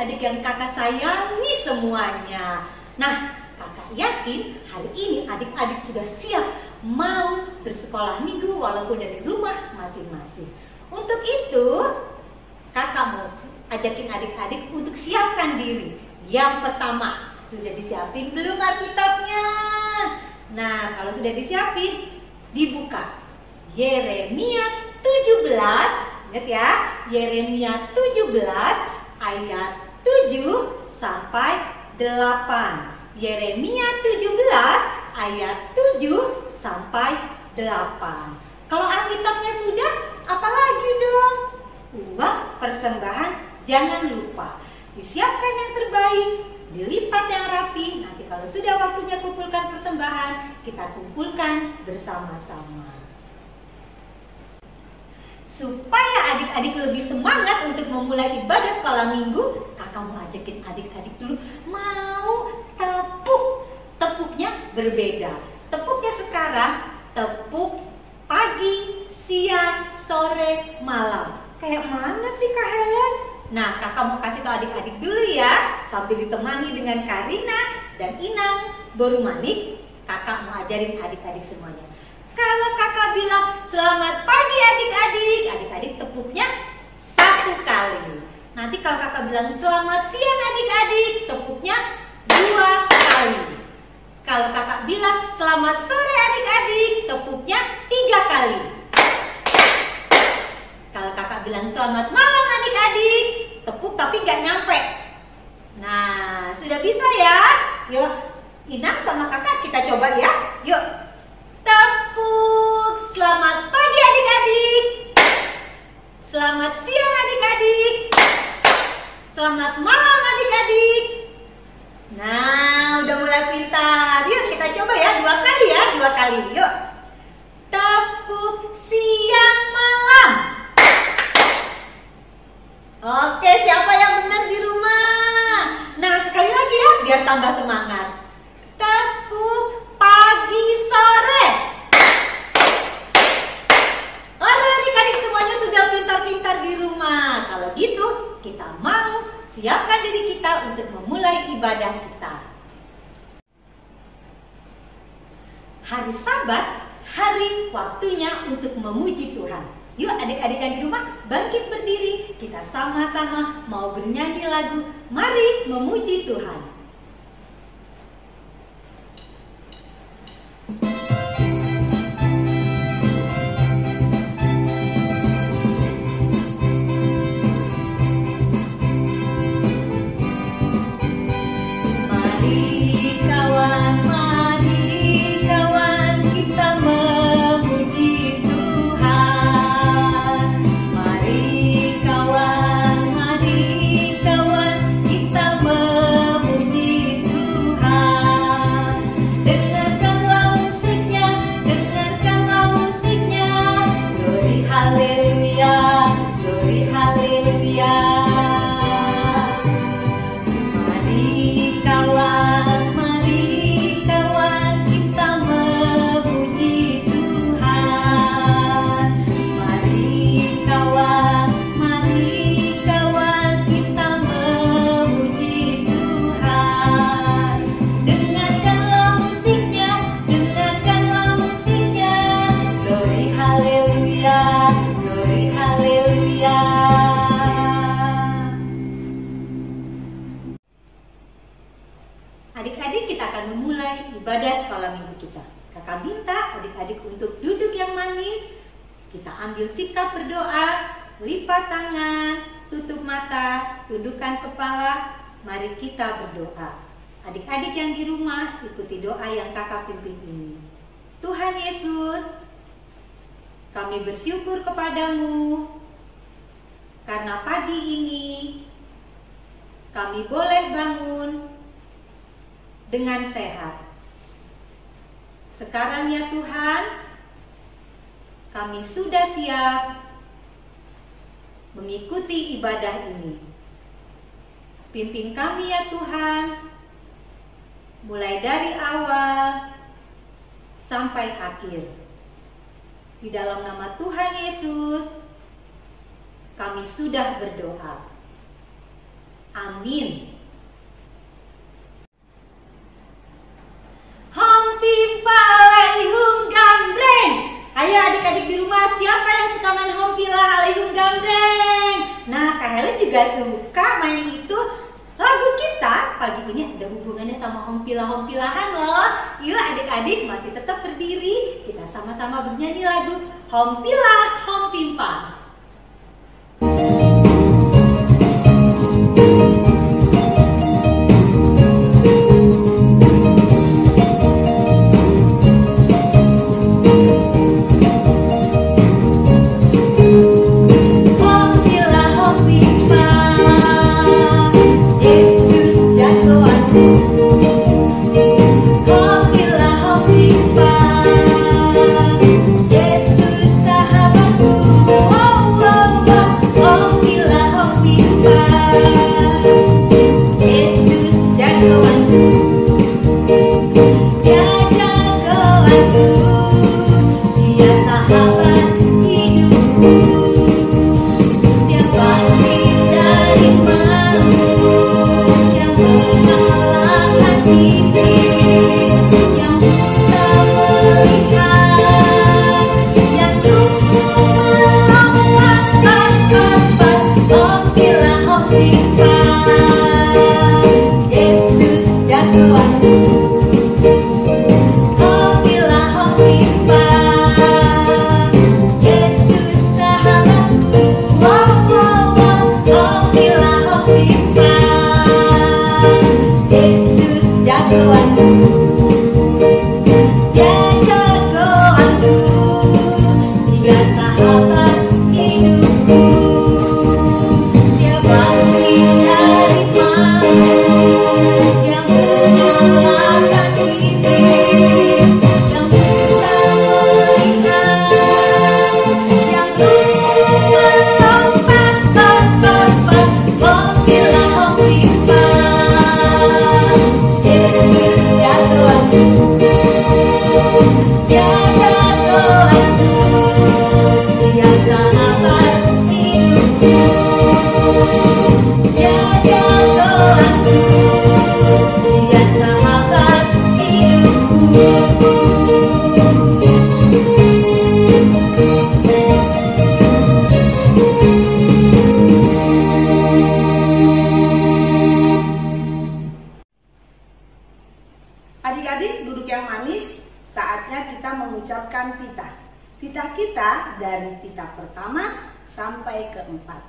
adik-adik yang kakak sayangi semuanya. Nah, kakak yakin hari ini adik-adik sudah siap mau bersekolah minggu walaupun dari rumah masing-masing. Untuk itu, kakak mau ajakin adik-adik untuk siapkan diri. Yang pertama, sudah disiapin belum Alkitabnya? Nah, kalau sudah disiapin, dibuka Yeremia 17. Ingat ya, Yeremia 17 ayat 7 sampai 8. Yeremia 17 ayat 7 sampai 8. Kalau Alkitabnya sudah, apalagi dong? Uang persembahan jangan lupa. Disiapkan yang terbaik, dilipat yang rapi. Nanti kalau sudah waktunya kumpulkan persembahan, kita kumpulkan bersama-sama. Supaya adik-adik lebih semangat untuk memulai ibadah sekolah minggu, kakak mau ajakin adik-adik dulu mau tepuk. Tepuknya berbeda. Tepuknya sekarang tepuk pagi, siang, sore, malam. Kayak mana sih Kak Helen? Nah, kakak mau kasih tahu adik-adik dulu ya, sambil ditemani dengan Karina dan Inang Borumanik. Kakak mau ajarin adik-adik semuanya. Kalau kakak bilang selamat pagi adik-adik, adik-adik tepuknya 1 kali. Nanti kalau kakak bilang selamat siang adik-adik, tepuknya 2 kali. Kalau kakak bilang selamat sore adik-adik, tepuknya 3 kali. Kalau kakak bilang selamat malam adik-adik, tepuk tapi gak nyampe. Nah, sudah bisa ya? Yuk, Inang sama kakak kita coba ya. Yuk. Tepuk. Selamat pagi adik-adik. Selamat siang adik-adik. Selamat malam adik-adik. Nah, udah mulai pintar. Yuk kita coba ya, 2 kali ya, 2 kali. Yuk. Tepuk siang malam. Oke, siapa yang benar di rumah? Nah, sekali lagi ya, biar tambah semangat. Tepuk pagi sore. Adik-adik semuanya sudah pintar-pintar di rumah. Kalau gitu, kita mau siapkan diri kita untuk memulai ibadah kita. Hari Sabat, hari waktunya untuk memuji Tuhan. Yuk adik-adik yang di rumah bangkit berdiri. Kita sama-sama mau bernyanyi lagu Mari Memuji Tuhan. Adik-adik, kita akan memulai ibadah sekolah minggu kita. Kakak minta adik-adik untuk duduk yang manis. Kita ambil sikap berdoa, lipat tangan, tutup mata, tundukkan kepala. Mari kita berdoa. Adik-adik yang di rumah, ikuti doa yang kakak pimpin ini. Tuhan Yesus, kami bersyukur kepadamu karena pagi ini kami boleh bangun dengan sehat. Sekarang ya Tuhan, kami sudah siap mengikuti ibadah ini. Pimpin kami ya Tuhan, mulai dari awal sampai akhir. Di dalam nama Tuhan Yesus, kami sudah berdoa. Amin. Amin. Hom pimpa alaihum gambreng. Ayo adik-adik di rumah, siapa yang suka main hom pila alaihum gambreng? Nah, Kak Helen juga suka main itu. Lagu kita pagi ini ada hubungannya sama hompilah-hompilahan loh. Yuk adik-adik masih tetap berdiri. Kita sama-sama bernyanyi lagu Hompilah Hompimpa. Adik-adik duduk yang manis, saatnya kita mengucapkan titah. Titah kita dari titah pertama sampai keempat.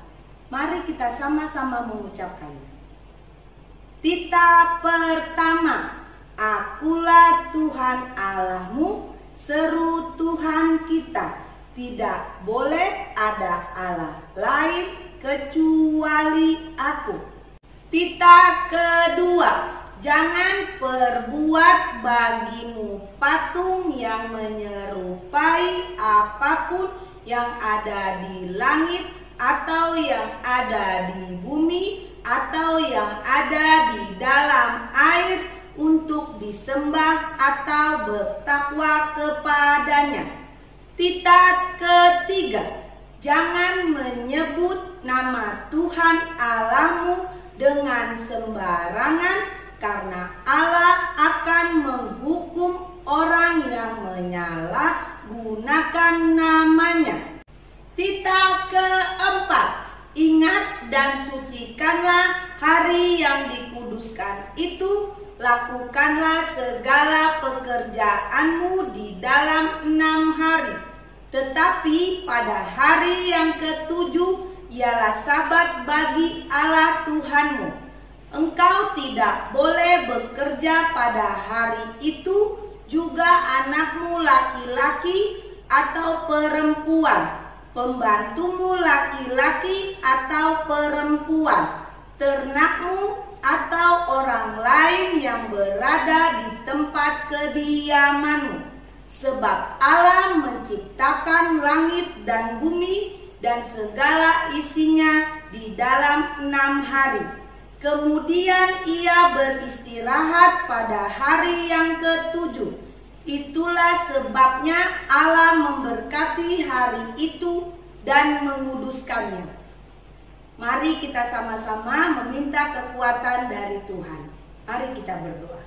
Mari kita sama-sama mengucapkannya. Titah pertama, akulah Tuhan Allahmu, seru Tuhan kita. Tidak boleh ada Allah lain kecuali aku. Titah kedua, jangan perbuat bagimu patung yang menyerupai apapun yang ada di langit atau yang ada di bumi atau yang ada di dalam air untuk disembah atau bertakwa kepadanya. Titah ketiga, jangan menyebut nama Tuhan Allahmu dengan sembarangan, karena Allah akan menghukum orang yang menyalahgunakan namanya. Titah keempat, ingat dan sucikanlah hari yang dikuduskan itu. Lakukanlah segala pekerjaanmu di dalam 6 hari. Tetapi pada hari yang ketujuh ialah Sabat bagi Allah Tuhanmu. Engkau tidak boleh bekerja pada hari itu, juga anakmu laki-laki atau perempuan, pembantumu laki-laki atau perempuan, ternakmu atau orang lain yang berada di tempat kediamanmu. Sebab Allah menciptakan langit dan bumi dan segala isinya di dalam 6 hari. Kemudian ia beristirahat pada hari yang ketujuh. Itulah sebabnya Allah memberkati hari itu dan menguduskannya. Mari kita sama-sama meminta kekuatan dari Tuhan. Mari kita berdoa.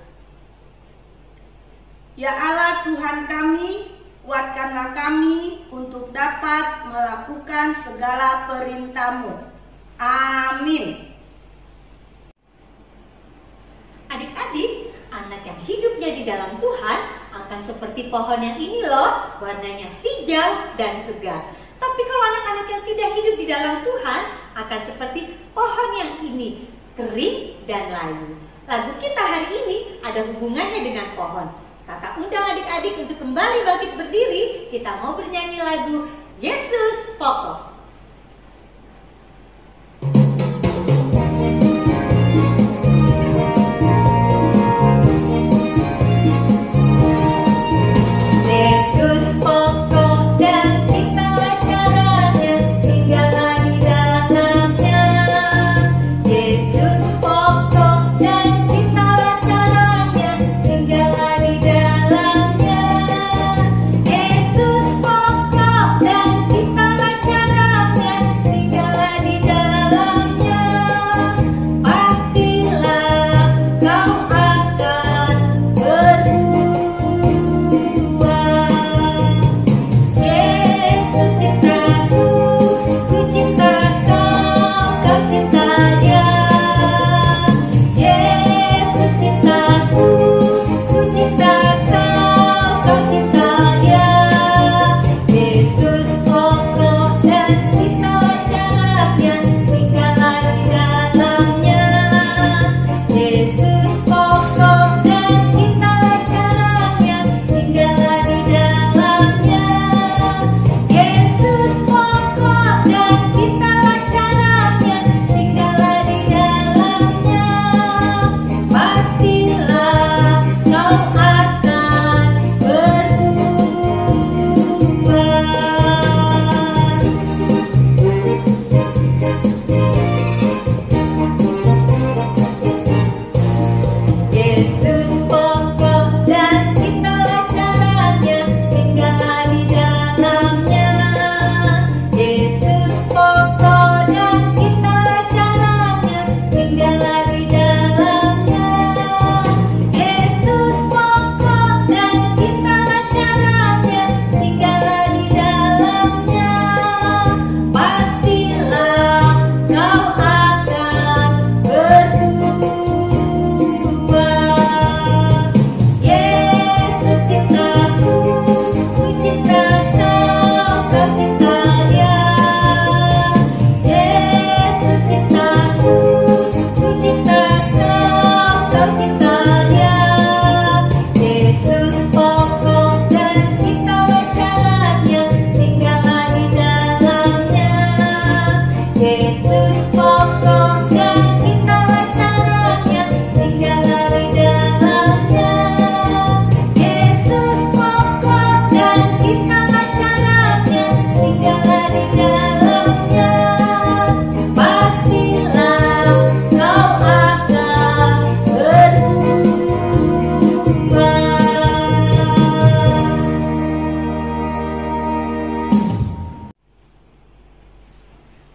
Ya Allah Tuhan kami, kuatkanlah kami untuk dapat melakukan segala perintah-Mu. Amin. Adik-adik, anak yang hidupnya di dalam Tuhan akan seperti pohon yang ini loh, warnanya hijau dan segar. Tapi kalau anak-anak yang tidak hidup di dalam Tuhan akan seperti pohon yang ini, kering dan layu. Lagu kita hari ini ada hubungannya dengan pohon. Kakak undang adik-adik untuk kembali bangkit berdiri. Kita mau bernyanyi lagu Yesus Pokok.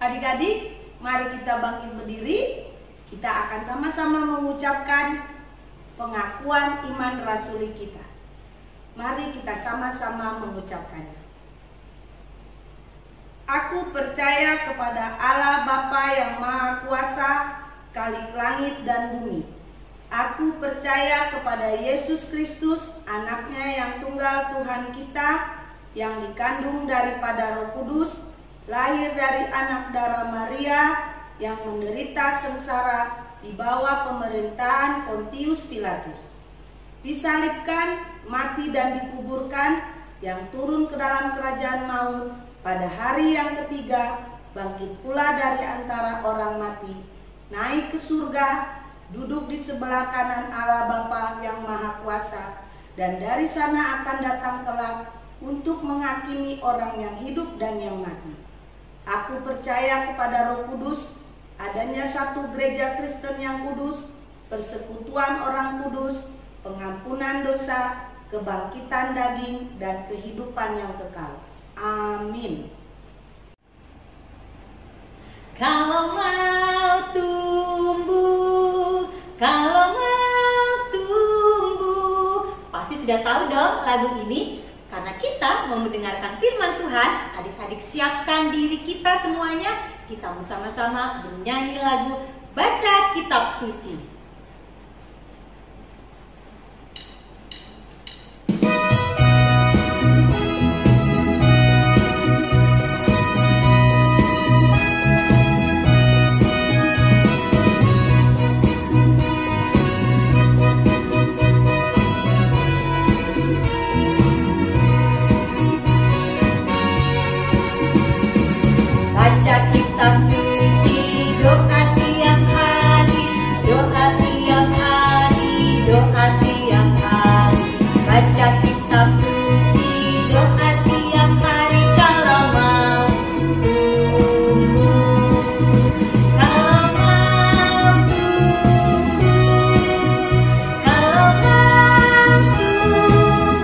Adik-adik, mari kita bangkit berdiri. Kita akan sama-sama mengucapkan pengakuan iman rasuli kita. Mari kita sama-sama mengucapkannya. Aku percaya kepada Allah Bapa yang Maha Kuasa, Khalik langit dan bumi. Aku percaya kepada Yesus Kristus, anaknya yang tunggal Tuhan kita, yang dikandung daripada Roh Kudus, lahir dari anak darah Maria, yang menderita sengsara di bawah pemerintahan Pontius Pilatus, disalibkan, mati dan dikuburkan, yang turun ke dalam kerajaan maut, pada hari yang ketiga bangkit pula dari antara orang mati, naik ke surga, duduk di sebelah kanan Allah Bapa yang Maha Kuasa, dan dari sana akan datang kelak untuk menghakimi orang yang hidup dan yang mati. Aku percaya kepada Roh Kudus, adanya satu gereja Kristen yang kudus, persekutuan orang kudus, pengampunan dosa, kebangkitan daging, dan kehidupan yang kekal. Amin. Kalau mau tumbuh, pasti sudah tahu dong lagu ini. Karena kita mau mendengarkan firman Tuhan, adik-adik siapkan diri kita semuanya. Kita bersama-sama menyanyi lagu Baca Kitab Suci. Baca kitab suci, doa tiap hari, doa tiap hari, doa tiap hari. Baca kitab suci, doa tiap hari kalau mau tumbuh. Kalau mau tumbuh, kalau mau tumbuh,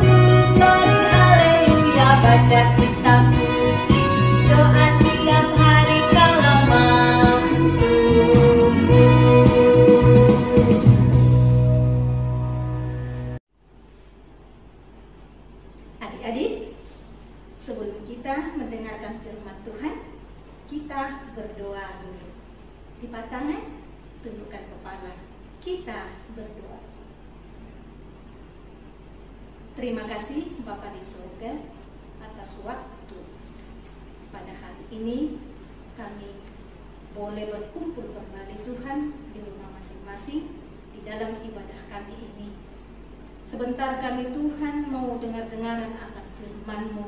glory haleluya. Baca kitab suci, doa tiap hari kalau mau tumbuh. Adik-adik, sebelum kita mendengarkan firman Tuhan, kita berdoa dulu. Lipat tangan, tundukkan kepala. Kita berdoa. Terima kasih Bapa di surga atas waktu. Pada hari ini kami boleh berkumpul kembali Tuhan di rumah masing-masing di dalam ibadah kami ini. Sebentar kami Tuhan mau dengar-dengaran akan firman-Mu.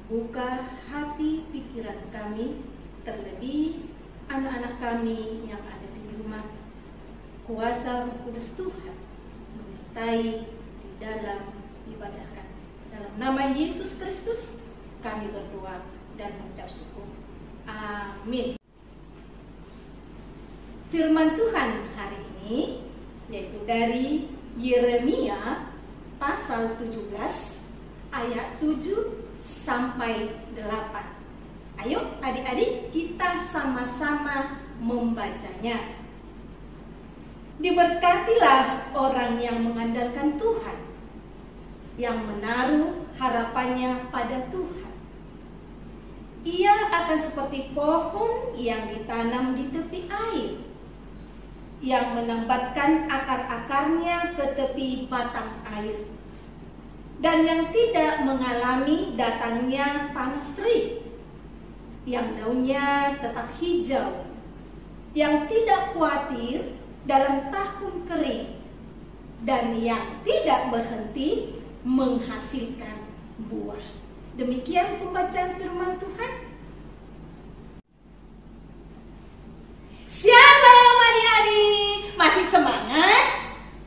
Buka hati pikiran kami, terlebih anak-anak kami yang ada di rumah. Kuasa Roh Kudus Tuhan menyertai di dalam ibadah kami. Dalam nama Yesus Kristus kami berdoa dan mengucap syukur. Amin. Firman Tuhan hari ini yaitu dari Yeremia pasal 17 ayat 7 sampai 8. Ayo adik-adik kita sama-sama membacanya. Diberkatilah orang yang mengandalkan Tuhan, yang menaruh harapannya pada Tuhan. Ia akan seperti pohon yang ditanam di tepi air, yang menambatkan akar-akarnya ke tepi batang air, dan yang tidak mengalami datangnya panas terik, yang daunnya tetap hijau, yang tidak khawatir dalam tahun kering, dan yang tidak berhenti menghasilkan buah. Demikian pembacaan firman Tuhan. Shalom adik-adik, masih semangat?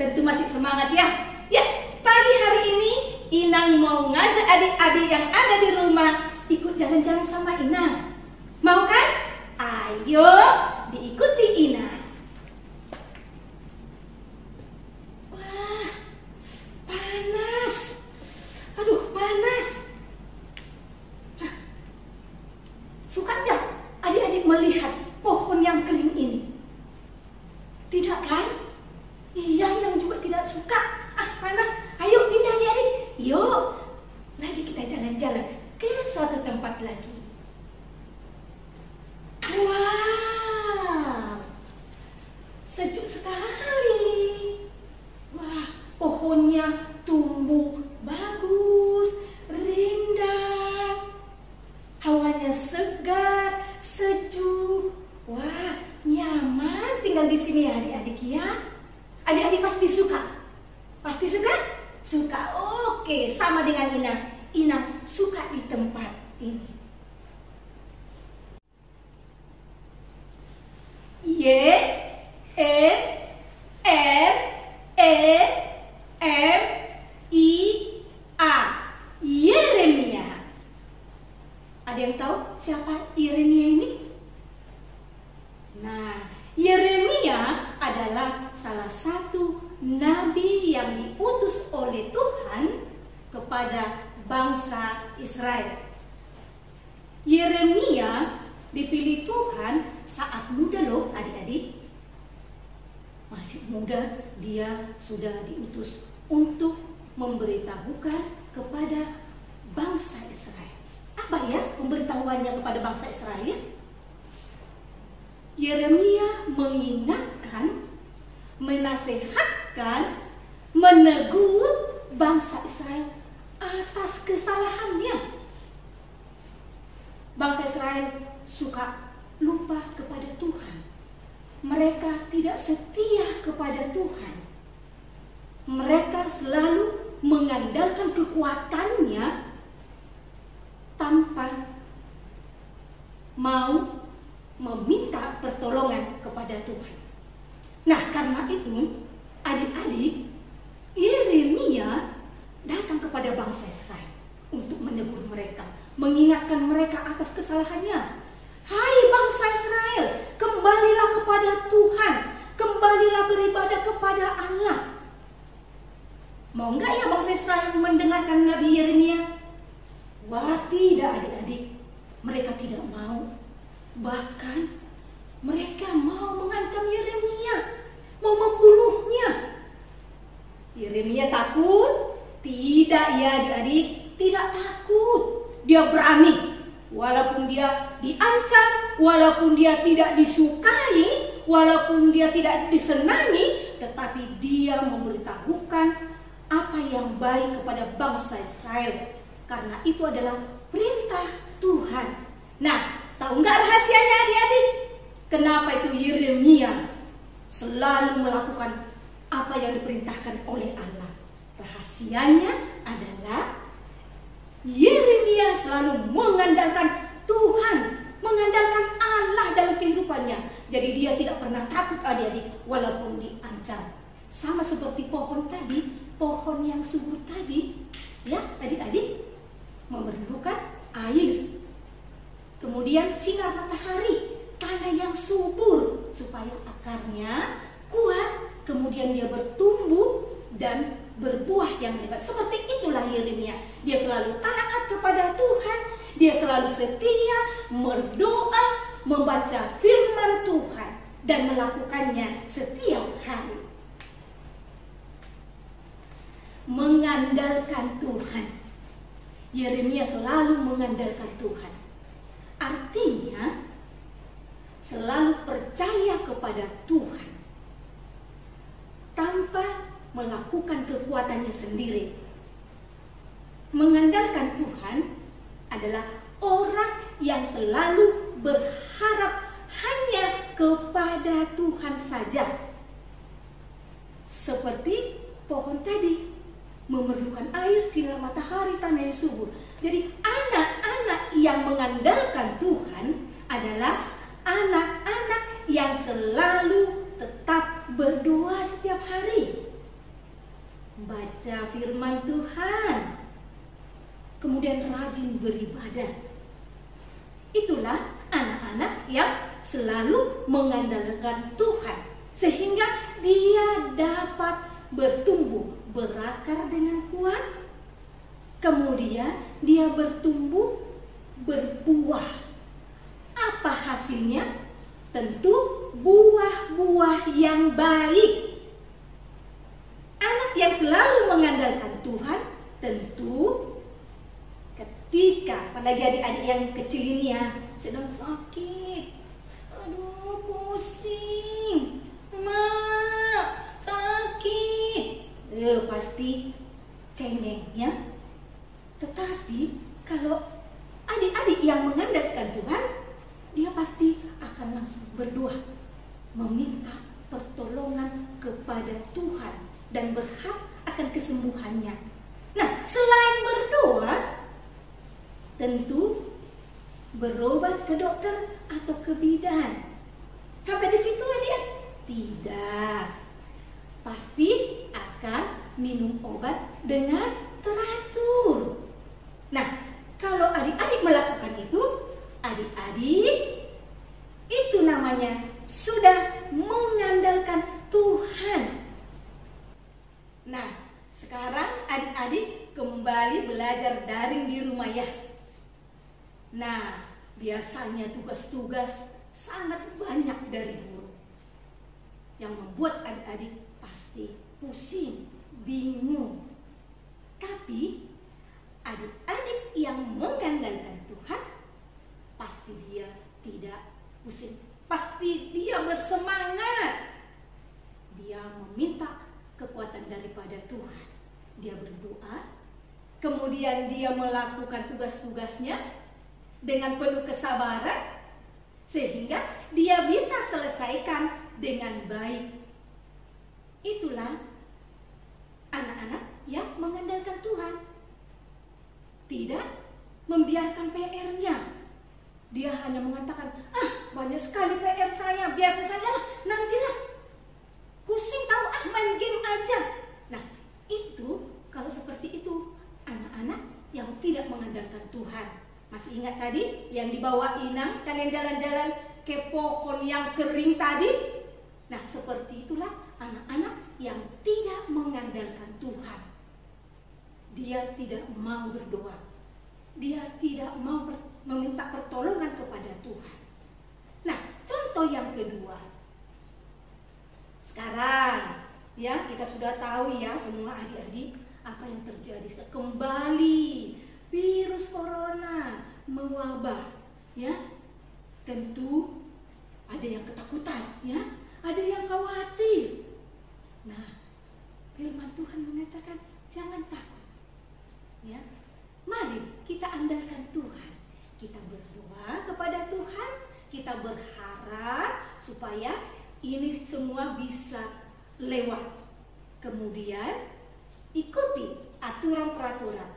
Tentu masih semangat ya. Ya, pagi hari ini Inang mau ngajak adik-adik yang ada di rumah ikut jalan-jalan sama Inang. Mau kan? Ayo diikuti Inang. Wah, panas. Aduh, panas. Suka nggak adik-adik melihat pohon yang kering ini? Tidak kan? Iya, yang juga tidak suka. Panas. Ayo pindah adik-adik. Yuk, lagi kita jalan-jalan ke suatu tempat lagi. Wow, sejuk sekali. Wah, pohonnya tumbuh bagus, rindang. Hawanya segar, sejuk. Wah, nyaman tinggal di sini ya adik-adik ya. Adik-adik pasti suka. Pasti suka? Suka. Oke, sama dengan Inang. Inang suka di tempat ini. Y-E-R-E-M-I-A, Yeremia. Ada yang tahu siapa Yeremia ini? Nah, Yeremia adalah salah satu nabi yang diutus oleh Tuhan kepada bangsa Israel. Yeremia dipilih Tuhan saat muda loh adik-adik. Masih muda dia sudah diutus untuk memberitahukan kepada bangsa Israel. Apa ya pemberitahuannya kepada bangsa Israel? Yeremia mengingatkan, menasehatkan, menegur bangsa Israel atas kesalahannya. Bangsa Israel suka lupa kepada Tuhan. Mereka tidak setia kepada Tuhan. Mereka selalu mengandalkan kekuatannya tanpa mau meminta pertolongan kepada Tuhan. Nah, karena itu, adik-adik, Yeremia datang kepada bangsa Israel untuk menegur mereka, mengingatkan mereka atas kesalahannya. Hai bangsa Israel, kembalilah kepada Tuhan, kembalilah beribadah kepada Allah. Mau nggak ya bangsa Israel mendengarkan Nabi Yeremia? Wah, tidak adik-adik, mereka tidak mau. Bahkan mereka mau mengancam Yeremia, mau membunuhnya. Yeremia takut? Tidak ya adik-adik, tidak takut. Dia berani. Walaupun dia diancam, walaupun dia tidak disukai, walaupun dia tidak disenangi, tetapi dia memberitahukan apa yang baik kepada bangsa Israel. Karena itu adalah perintah Tuhan. Nah, tahu nggak rahasianya adik-adik? Kenapa itu Yeremia selalu melakukan apa yang diperintahkan oleh Allah? Rahasianya adalah Yeremia selalu mengandalkan Tuhan, mengandalkan Allah dalam kehidupannya. Jadi dia tidak pernah takut adik-adik walaupun diancam. Sama seperti pohon tadi, pohon yang subur tadi, ya adik-adik, memerlukan air. Kemudian sinar matahari, tanah yang subur supaya akarnya kuat, kemudian dia bertumbuh dan berbuah yang hebat. Seperti itulah Yeremia. Dia selalu taat kepada Tuhan, dia selalu setia, berdoa, membaca firman Tuhan dan melakukannya setiap hari. Mengandalkan Tuhan. Yeremia selalu mengandalkan Tuhan. Artinya selalu percaya kepada Tuhan tanpa melakukan kekuatannya sendiri. Mengandalkan Tuhan adalah orang yang selalu berharap hanya kepada Tuhan saja. Seperti pohon tadi, memerlukan air, sinar matahari, tanah yang subur. Jadi anak-anak yang mengandalkan Tuhan adalah anak-anak yang selalu tetap berdoa setiap hari. Baca firman Tuhan, kemudian rajin beribadah. Itulah anak-anak yang selalu mengandalkan Tuhan, sehingga dia dapat bertumbuh, berakar dengan kuat. Kemudian dia bertumbuh, berbuah. Apa hasilnya? Tentu buah-buah yang baik. Anak yang selalu mengandalkan Tuhan tentu ketika, apalagi adik-adik yang kecil ini ya, sedang sakit, aduh pusing, mak sakit, pasti cengeng ya. Tetapi kalau adik-adik yang mengandalkan Tuhan, dia pasti akan langsung berdoa, meminta pertolongan kepada Tuhan dan berharap akan kesembuhannya. Nah, selain berdoa, tentu berobat ke dokter atau ke bidan. Sampai di situ adik? Tidak. Pasti akan minum obat dengan teratur. Nah, kalau adik-adik melakukan itu, adik-adik itu namanya sudah mengandalkan Tuhan. Nah, sekarang adik-adik kembali belajar daring di rumah ya. Nah, biasanya tugas-tugas sangat banyak dari guru, yang membuat adik-adik pasti pusing, bingung. Tapi adik-adik yang mengandalkan Tuhan, pasti dia tidak pusing, pasti dia bersemangat. Dia meminta kekuatan daripada Tuhan. Dia berdoa, kemudian dia melakukan tugas-tugasnya dengan penuh kesabaran, sehingga dia bisa selesaikan dengan baik. Itulah anak-anak yang mengandalkan Tuhan. Tidak membiarkan PR-nya. Dia hanya mengatakan, banyak sekali PR saya, biarkan saja lah, nantilah. Pusing tahu, main game aja. Nah, itu kalau seperti itu anak-anak yang tidak mengandalkan Tuhan. Masih ingat tadi yang dibawa Inang, kalian jalan-jalan ke pohon yang kering tadi? Nah, seperti itulah anak-anak yang tidak mengandalkan Tuhan. Dia tidak mau berdoa. Dia tidak mau meminta pertolongan kepada Tuhan. Nah, contoh yang kedua. Sekarang, ya, kita sudah tahu ya semua adik-adik apa yang terjadi. Kembali virus corona mewabah, ya. Tentu ada yang ketakutan, ya. Ada yang khawatir. Nah, firman Tuhan mengatakan jangan takut. Ya. Mari kita andalkan Tuhan. Kita berdoa kepada Tuhan, kita berharap supaya ini semua bisa lewat. Kemudian ikuti aturan-peraturan,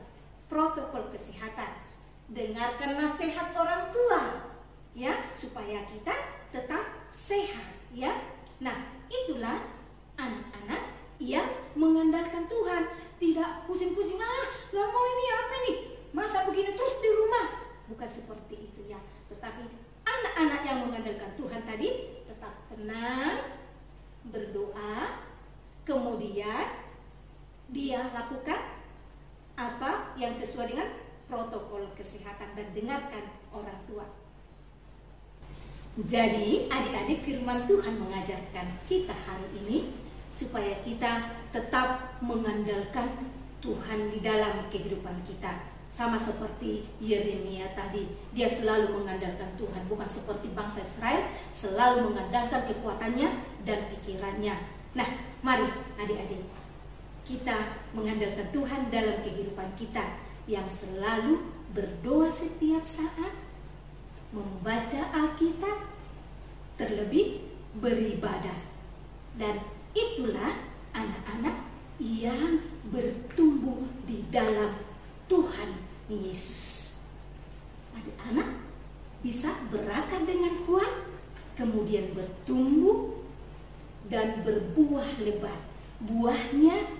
protokol kesehatan. Dengarkan nasihat orang tua, ya, supaya kita tetap sehat, ya. Nah, itulah anak-anak yang mengandalkan Tuhan. Tidak pusing-pusing, gak mau ini apa nih, masa begini terus di rumah. Bukan seperti itu, ya. Tetapi anak-anak yang mengandalkan Tuhan tadi tetap tenang, berdoa, kemudian dia lakukan apa yang sesuai dengan protokol kesehatan dan dengarkan orang tua. Jadi adik-adik, firman Tuhan mengajarkan kita hari ini supaya kita tetap mengandalkan Tuhan di dalam kehidupan kita. Sama seperti Yeremia tadi, dia selalu mengandalkan Tuhan, bukan seperti bangsa Israel selalu mengandalkan kekuatannya dan pikirannya. Nah, mari adik-adik, kita mengandalkan Tuhan dalam kehidupan kita, yang selalu berdoa setiap saat, membaca Alkitab, terlebih beribadah. Dan itulah anak-anak yang bertumbuh di dalam Tuhan Yesus. Anak-anak bisa berakar dengan kuat, kemudian bertumbuh dan berbuah lebat. Buahnya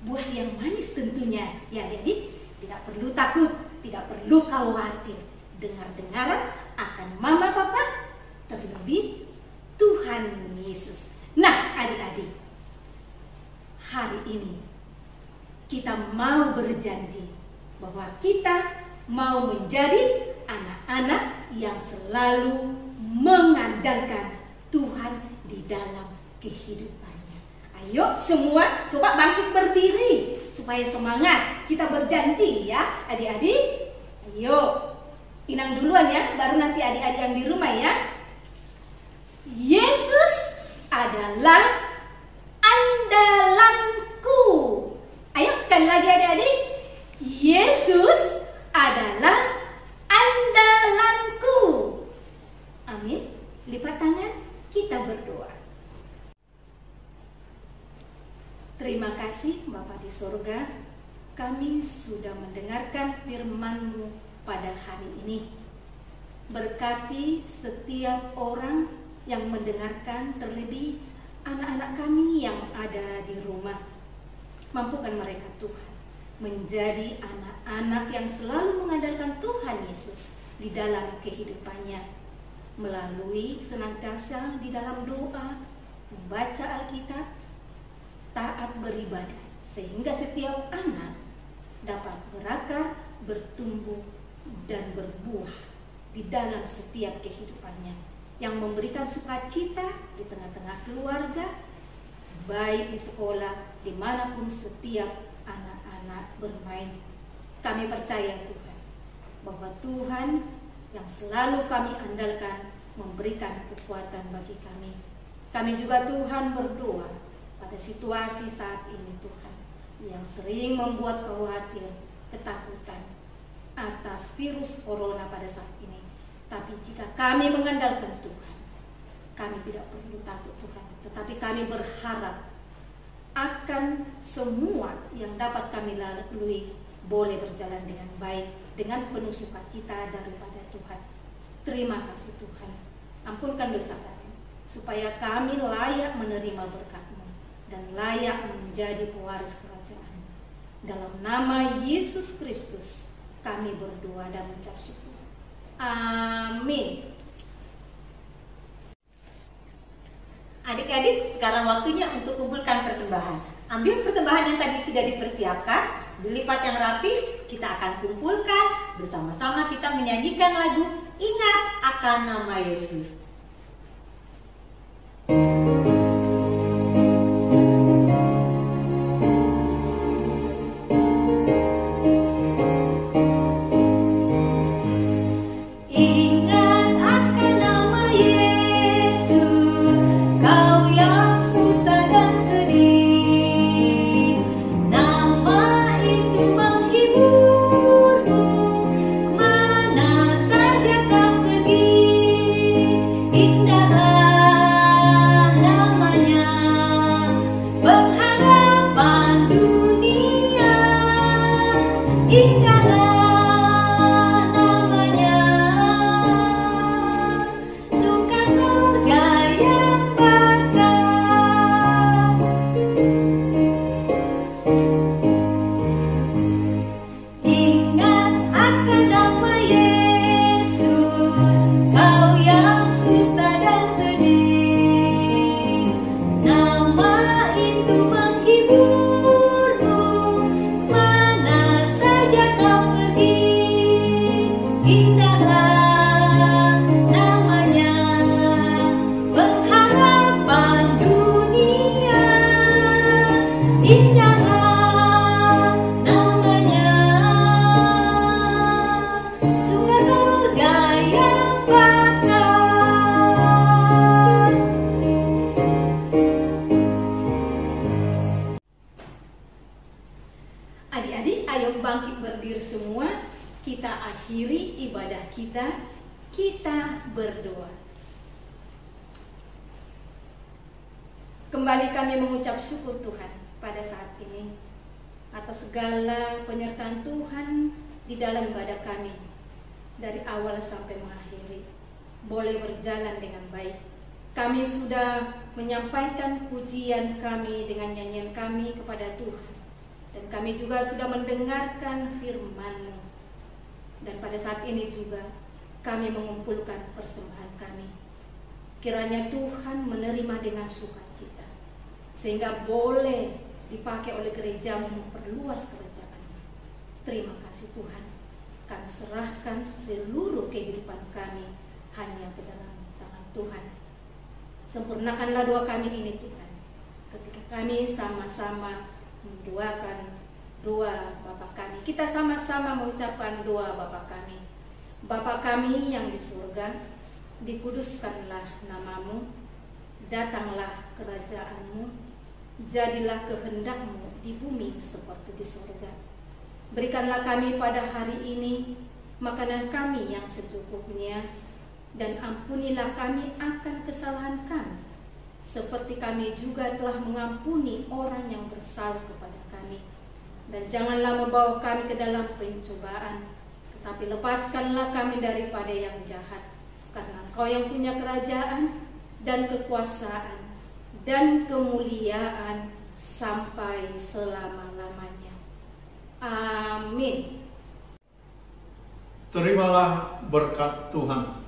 buah yang manis tentunya. Ya, jadi tidak perlu takut, tidak perlu khawatir. Dengar-dengar akan mama papa, terlebih Tuhan Yesus. Nah, adik-adik, hari ini kita mau berjanji bahwa kita mau menjadi anak-anak yang selalu mengandalkan Tuhan di dalam kehidupannya. Ayo semua coba bangkit berdiri supaya semangat. Kita berjanji ya adik-adik. Ayo, Inang duluan ya, baru nanti adik-adik yang di rumah ya. Yesus adalah andalanku. Ayo sekali lagi adik-adik. Yesus adalah andalanku. Amin. Lipat tangan, kita berdoa. Terima kasih Bapa di surga, kami sudah mendengarkan firman-Mu pada hari ini. Berkati setiap orang yang mendengarkan, terlebih anak-anak kami yang ada di rumah. Mampukan mereka Tuhan menjadi anak-anak yang selalu mengandalkan Tuhan Yesus di dalam kehidupannya, melalui senantiasa di dalam doa, membaca Alkitab, taat beribadah, sehingga setiap anak dapat berakar, bertumbuh, dan berbuah di dalam setiap kehidupannya, yang memberikan sukacita di tengah-tengah keluarga, baik di sekolah, dimanapun setiap anak-anak bermain. Kami percaya Tuhan, bahwa Tuhan yang selalu kami andalkan memberikan kekuatan bagi kami. Kami juga Tuhan berdoa pada situasi saat ini Tuhan, yang sering membuat khawatir, ketakutan atas virus corona pada saat ini. Tapi jika kami mengandalkan Tuhan, kami tidak perlu takut Tuhan, tetapi kami berharap akan semua yang dapat kami lalui boleh berjalan dengan baik, dengan penuh sukacita daripada Tuhan. Terima kasih Tuhan, ampunkan dosa kami, supaya kami layak menerima berkat-Mu dan layak menjadi pewaris kerajaan. Dalam nama Yesus Kristus kami berdoa dan mengucap syukur. Amin. Adik-adik, sekarang waktunya untuk kumpulkan persembahan. Ambil persembahan yang tadi sudah dipersiapkan, dilipat yang rapi, kita akan kumpulkan. Bersama-sama kita menyanyikan lagu Ingat Akan Nama Yesus. Adik-adik, ayo bangkit berdiri semua. Kita akhiri ibadah kita. Kita berdoa. Kembali kami mengucap syukur Tuhan pada saat ini atas segala penyertaan Tuhan di dalam ibadah kami, dari awal sampai mengakhiri boleh berjalan dengan baik. Kami sudah menyampaikan pujian kami dengan nyanyian kami kepada Tuhan, dan kami juga sudah mendengarkan firman-Mu. Dan pada saat ini juga kami mengumpulkan persembahan kami. Kiranya Tuhan menerima dengan sukacita, sehingga boleh dipakai oleh gereja-Mu memperluas kerajaan-Mu. Terima kasih Tuhan. Kami serahkan seluruh kehidupan kami hanya ke dalam tangan Tuhan. Sempurnakanlah doa kami ini Tuhan, ketika kami sama-sama mendoakan doa Bapa kami. Kita sama-sama mengucapkan doa Bapa kami. Bapa kami yang di surga, dikuduskanlah nama-Mu, datanglah kerajaan-Mu, jadilah kehendak-Mu di bumi seperti di surga. Berikanlah kami pada hari ini makanan kami yang secukupnya, dan ampunilah kami akan kesalahan kami, seperti kami juga telah mengampuni orang yang bersalah kepada kami. Dan janganlah membawa kami ke dalam pencobaan, tetapi lepaskanlah kami daripada yang jahat. Karena Engkau yang punya kerajaan dan kekuasaan dan kemuliaan sampai selama-lamanya. Amin. Terimalah berkat Tuhan.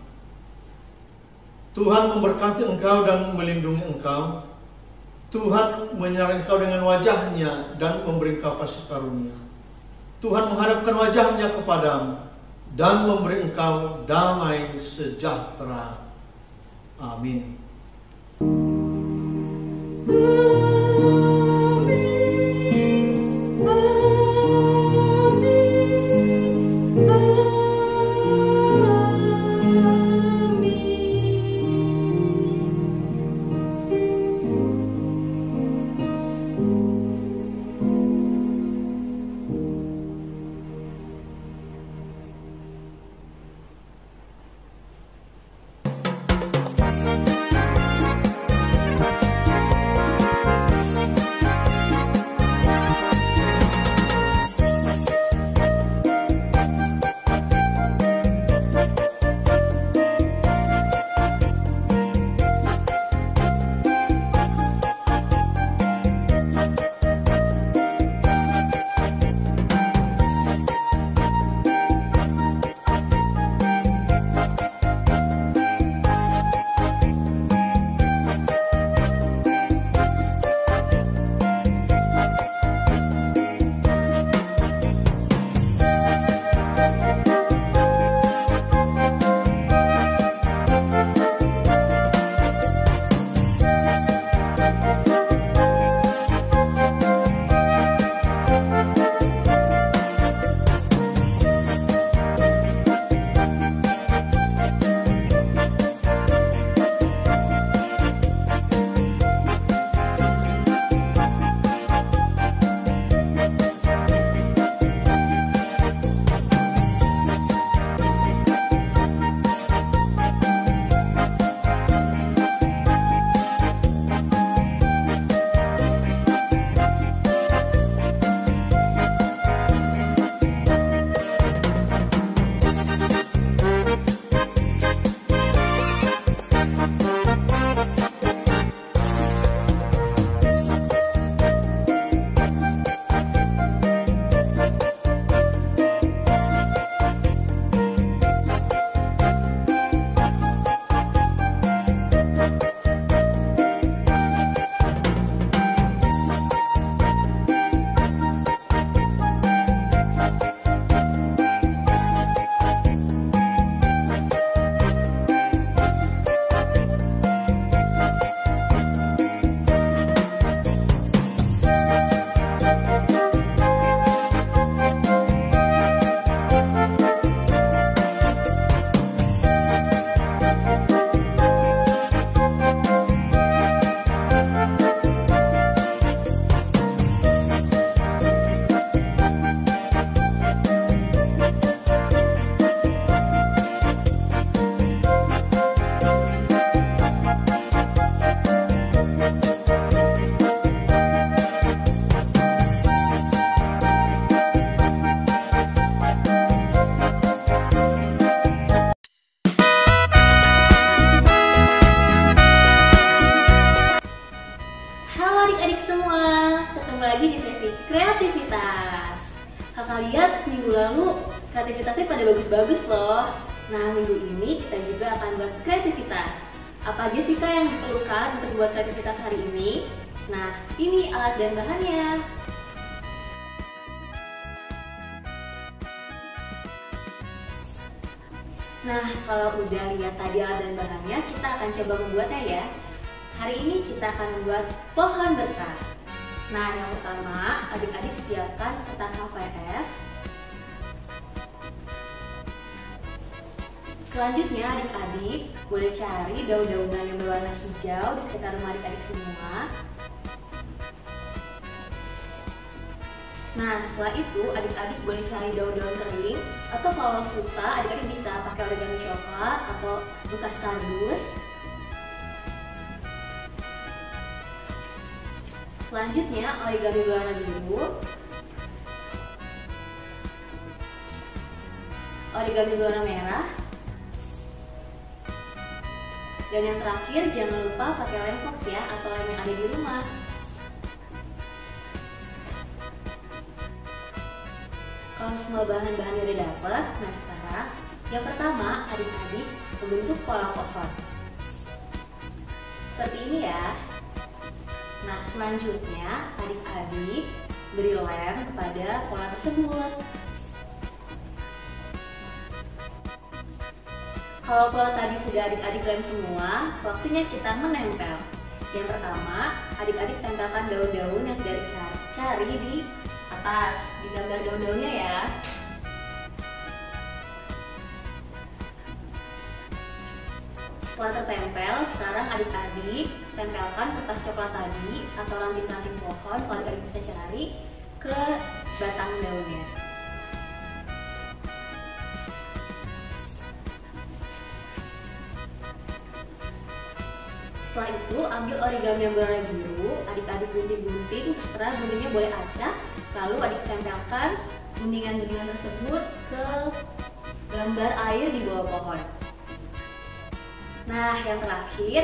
Tuhan memberkati engkau dan melindungi engkau. Tuhan menyertai engkau dengan wajah-Nya dan memberi engkau kasih karunia. Tuhan menghadapkan wajah-Nya kepadamu dan memberi engkau damai sejahtera. Amin. Kakak lihat minggu lalu kreativitasnya pada bagus-bagus loh. Nah, minggu ini kita juga akan buat kreativitas. Apa aja sih Kak yang diperlukan untuk buat kreativitas hari ini? Nah, ini alat dan bahannya. Nah, kalau udah lihat tadi alat dan bahannya, kita akan coba membuatnya ya. Hari ini kita akan membuat pohon berkah. Nah, yang pertama, adik-adik siapkan kertas HVS. Selanjutnya, adik-adik boleh cari daun-daunan yang berwarna hijau di sekitar rumah adik-adik semua. Nah, setelah itu adik-adik boleh cari daun-daun kering, atau kalau susah adik-adik bisa pakai origami coklat atau bekas kardus. Selanjutnya origami berwarna biru, origami berwarna merah, dan yang terakhir jangan lupa pakai lem fox ya, atau lem yang ada di rumah. Kalau semua bahan-bahannya udah dapet, nah sekarang yang pertama adik-adik membentuk pola pohon seperti ini ya. Nah selanjutnya adik-adik beri lem kepada pola tersebut. Kalau pola tadi sudah adik-adik lem semua, waktunya kita menempel. Yang pertama, adik-adik tempelkan daun-daun yang sudah dicari di atas, di gambar daun-daunnya ya. Setelah tertempel, sekarang adik-adik tempelkan kertas coklat tadi atau ranting-ranting pohon, kalau adik-adik bisa cari, ke batang daunnya. Setelah itu, ambil origami yang berwarna biru, adik-adik gunting-gunting, terserah guntingnya boleh acak, lalu adik tempelkan guntingan-guntingan tersebut ke gambar air di bawah pohon. Nah, yang terakhir,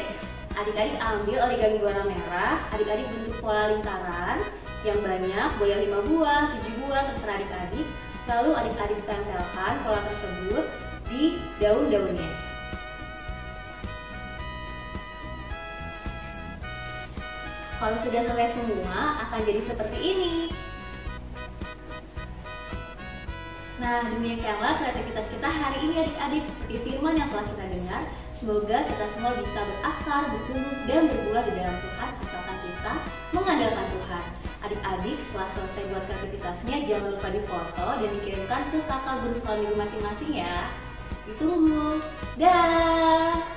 adik-adik ambil origami warna merah, adik-adik bentuk pola lingkaran yang banyak, boleh 5 buah, 7 buah, terserah adik-adik. Lalu adik-adik tempelkan pola tersebut di daun-daunnya. Kalau sudah selesai semua, akan jadi seperti ini. Nah, demikianlah kreativitas kita hari ini adik-adik, seperti firman yang telah kita dengar. Semoga kita semua bisa berakar, bertumbuh, dan berbuah di dalam Tuhan asalkan kita mengandalkan Tuhan. Adik-adik, setelah selesai buat kreativitasnya, jangan lupa difoto dan dikirimkan ke kakak guru sekolah minggu masing-masing ya. Ditunggu. Dah.